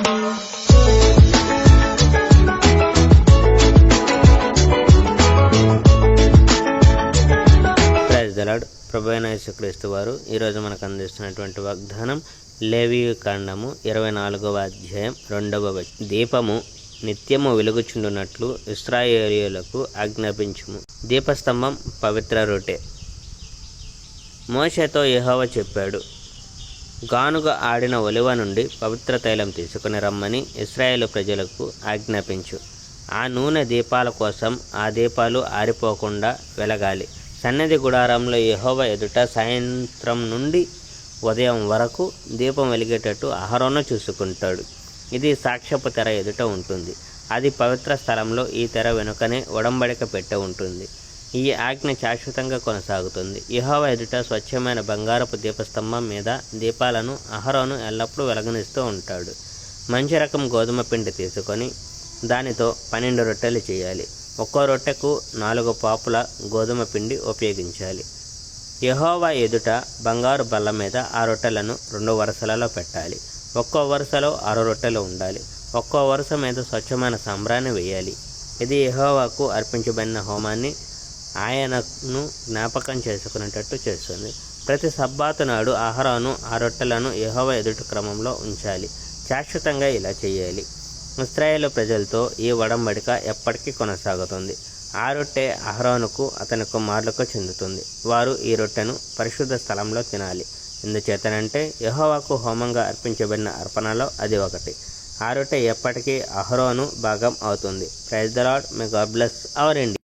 Praise the lord. ప్రభువైన యేసుక్రీస్తు వారు ఈరోజు మనకు అందిస్తున్నటువంటి వాగ్దానం లేవీయు కాండము 24వ అధ్యాయం 2వ వచనం. దీపము నిత్యము వెలుగుచుండునట్లు ఇశ్రాయేలీయులకు ఆజ్ఞాపించుము. దీపస్తంభం పవిత్ర రొట్టె. మోషేతో యెహోవా చెప్పాడు, గానుగ ఆడిన ఒలివ నుండి పవిత్ర తైలం తీసుకుని రమ్మని ఇశ్రాయేలు ప్రజలకు ఆజ్ఞాపించు. ఆ నూనె దీపాల కోసం ఆ దీపాలు ఆరిపోకుండా వెలగాలి. సన్నిధి గుడారంలో యెహోవా ఎదుట సాయంత్రం నుండి ఉదయం వరకు దీపం వెలిగేటట్టు అహరోను చూసుకుంటాడు. ఇది సాక్ష్యపు తెర ఎదుట ఉంటుంది. అది పవిత్ర స్థలంలో ఈ తెర వెనుకనే ఒడంబడిక పెట్టె ఉంటుంది. ఈ ఆజ్ఞ శాశ్వతంగా కొనసాగుతుంది. యెహోవా ఎదుట స్వచ్ఛమైన బంగారపు దీపస్తంభం మీద దీపాలను అహరోను ఎల్లప్పుడూ వెలగనిస్తూ ఉంటాడు. మంచి రకం గోధుమ పిండి తీసుకొని దానితో 12 రొట్టెలు చేయాలి. ఒక్కో రొట్టెకు 4 పాపుల గోధుమ పిండి ఉపయోగించాలి. యెహోవా ఎదుట బంగారు బల్ల మీద ఆ రొట్టెలను 2 వరుసలలో పెట్టాలి. ఒక్కో వరుసలో 6 రొట్టెలు ఉండాలి. ఒక్కో వరుస మీద స్వచ్ఛమైన సాంబ్రాణి వేయాలి. ఇది యెహోవాకు అర్పించబడిన హోమాన్ని ఆయనను జ్ఞాపకం చేసుకునేటట్టు చేస్తుంది. ప్రతి సబ్బాతు నాడు అహరోను ఆ రొట్టెలను యెహోవా ఎదుట క్రమంలో ఉంచాలి. శాశ్వతంగా ఇలా చేయాలి. ఇశ్రాయేలు ప్రజలతో ఈ ఒడంబడిక ఎప్పటికీ కొనసాగుతుంది. ఆ రొట్టె అహరోనుకు అతని కుమారులకు చెందుతుంది. వారు ఈ రొట్టెను పరిశుద్ధ స్థలంలో తినాలి. ఎందుచేతనంటే యెహోవాకు హోమంగా అర్పించబడిన అర్పణలో అది ఒకటి. ఆ రొట్టె ఎప్పటికీ అహరోను భాగం అవుతుంది. Praise the Lord. May God bless our India.